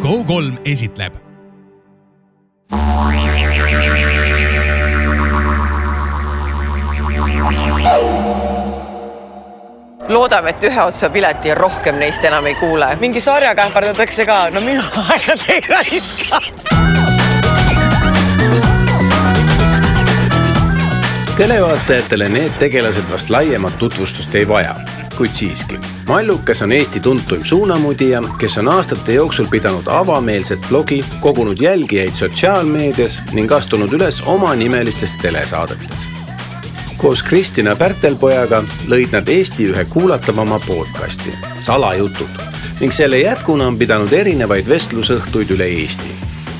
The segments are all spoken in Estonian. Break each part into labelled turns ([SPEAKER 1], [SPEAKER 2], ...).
[SPEAKER 1] Go3 esitleb.
[SPEAKER 2] Loodame, et ühe otsa pileti ja rohkem neist enam ei kuule.
[SPEAKER 3] Mingi sarjaga ähvardatakse ka. No minu aega ei raiska.
[SPEAKER 4] Televaatajatele need tegelased vast laiemat tutvustust ei vaja, kuid siiski. Mallukas on Eesti tuntuim suunamudija, kes on aastate jooksul pidanud avameelset blogi, kogunud jälgijaid sotsiaalmeedias ning astunud üles oma nimelistes telesaadetes. Koos Kristina Pärtelpojaga lõid nad Eesti ühe kuulatavama podcasti, Salajutud, ning selle jätkuna on pidanud erinevaid vestlusõhtuid üle Eesti.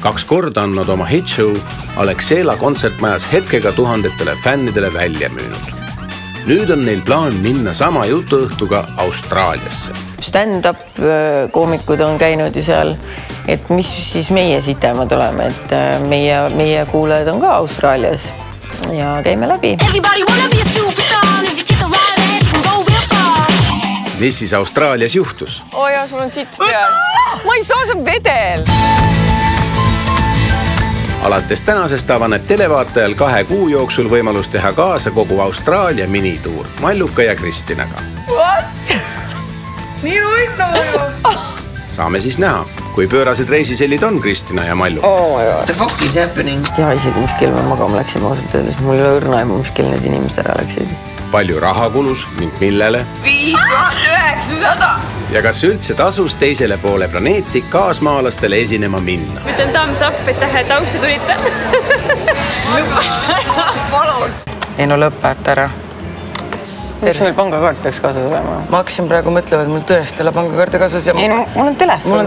[SPEAKER 4] 2 korda on nad oma hitshow Alexela kontsertmajas hetkega tuhandetele fännidele välja müünud. Nüüd on neil plaan minna sama jutuõhtuga Austraaliasse.
[SPEAKER 2] Stand-up koomikud on käinud ju seal, et mis siis meie sitemad oleme, et meie kuulajad on ka Austraalias ja käime läbi.
[SPEAKER 4] Mis siis Austraalias juhtus?
[SPEAKER 2] Jaa, sul on sitt peal. Ma ei saa, see on vedel.
[SPEAKER 4] Alates tänasest avaneb televaatajal 2 kuu jooksul võimalus teha kaasa kogu Austraalia minituur Malluka ja Kristinaga.
[SPEAKER 3] What? Nii nunnu ju.
[SPEAKER 4] Saame siis näha, kui pöörased reisisellid on Kristina ja Mallukas.
[SPEAKER 2] Oh my God. The fuck is happening? Ja isegi mis kell me magama läksime ausalt öeldes. Mul ei ole õrna ema, mis kell need inimesed ära läksid.
[SPEAKER 4] Palju raha kulus ning millele?
[SPEAKER 2] 5900!
[SPEAKER 4] Ja kas üldse tasus teisele poole planeeti kaasmaalastele esinema minna?
[SPEAKER 5] Ütlen thumbs up, et tähed ausse tulite.
[SPEAKER 2] Lõpeta ära, palun!
[SPEAKER 3] Ei no lõpeta ära.
[SPEAKER 2] Miks meil pangakaart peaks kaasas olema?
[SPEAKER 3] Ma hakkasin praegu mõtlema, et mul tõesti ei ole pangakaarte kaasas.
[SPEAKER 2] Ei no, mul on telefon.
[SPEAKER 3] Mul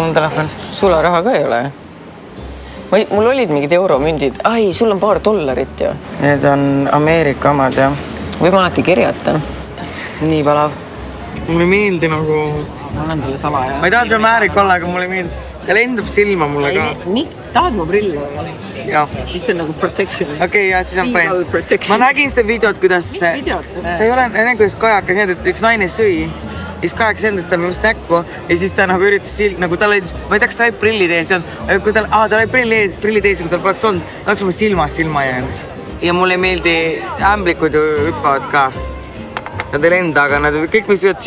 [SPEAKER 3] on telefon.
[SPEAKER 2] Sularaha ka ei ole. Mul olid mingid euromündid. Ai, sul on paar $. ju.
[SPEAKER 3] Need on Ameerika omad, jah.
[SPEAKER 2] Võime alati kirjata.
[SPEAKER 3] Nii palav. Mulle ei meeldi nagu...
[SPEAKER 2] Ma olen talle salaja.
[SPEAKER 3] Ma ei taha Ameerika olla, aga mulle ei meeldi. Ta lendab silma mulle ka.
[SPEAKER 2] Tahad mu prille?
[SPEAKER 3] Jah.
[SPEAKER 2] Siis see on nagu protection.
[SPEAKER 3] Okei, jah, siis on fine. Ma nägin seda videot, kuidas...
[SPEAKER 2] Mis videot sa näed?
[SPEAKER 3] See ei ole enne, kuidas kajakas need, et üks naine sõi. Ja siis kajakas endast tal just näkku ja siis ta nagu üritas nagu tal oli, ma ei tea, kas ta oli prillid ees, kui tal oli prillid ees, kui tal poleks olnud, ta oleks oma silmast silma jäänud. Ja mulle ei meeldi, ämblikud ju hüppavad ka. Nad ei lenda, aga nad kõik, mis võivad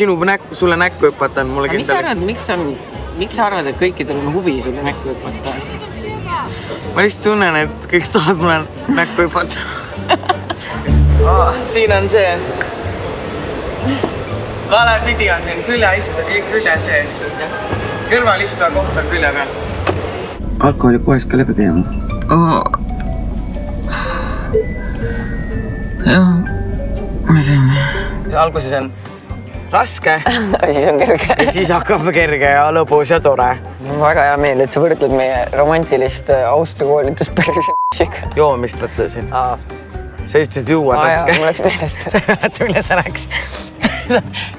[SPEAKER 3] sulle näkku hüpata, on mulle
[SPEAKER 2] kindel. Mis sa arvad, miks sa arvad, et kõikidel on huvi sulle näkku hüpata?
[SPEAKER 3] Ma lihtsalt tunnen, et kõik tahavad mulle näkku hüpata. Siin on see. Vale pidi on siin külje see. Kõrval istuva koht on külje peal. Alkoholi poes ka läbi käima.
[SPEAKER 2] Jah, ma tean.
[SPEAKER 3] Alguses on raske.
[SPEAKER 2] Siis on kerge.
[SPEAKER 3] Ja siis hakkab kerge ja lõbus ja tore.
[SPEAKER 2] Väga hea meel, et sa võrdled meie romantilist Austria koolitust päris.
[SPEAKER 3] Joomist mõtlesin. Sa ütlesid juua raske.
[SPEAKER 2] Mul läks meelest.
[SPEAKER 3] Sa ei mäleta, mille sa läks.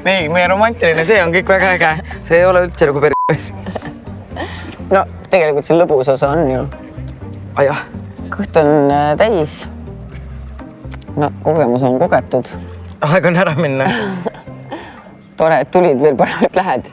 [SPEAKER 3] Meie romantiline see on kõik väga äge. See ei ole üldse nagu päris.
[SPEAKER 2] No, tegelikult see lõbus osa on ju.
[SPEAKER 3] Jah.
[SPEAKER 2] Kõht on täis. No, kogemus on kogetud.
[SPEAKER 3] Aeg on ära minna.
[SPEAKER 2] Tore, et tulid veel parem, et lähed.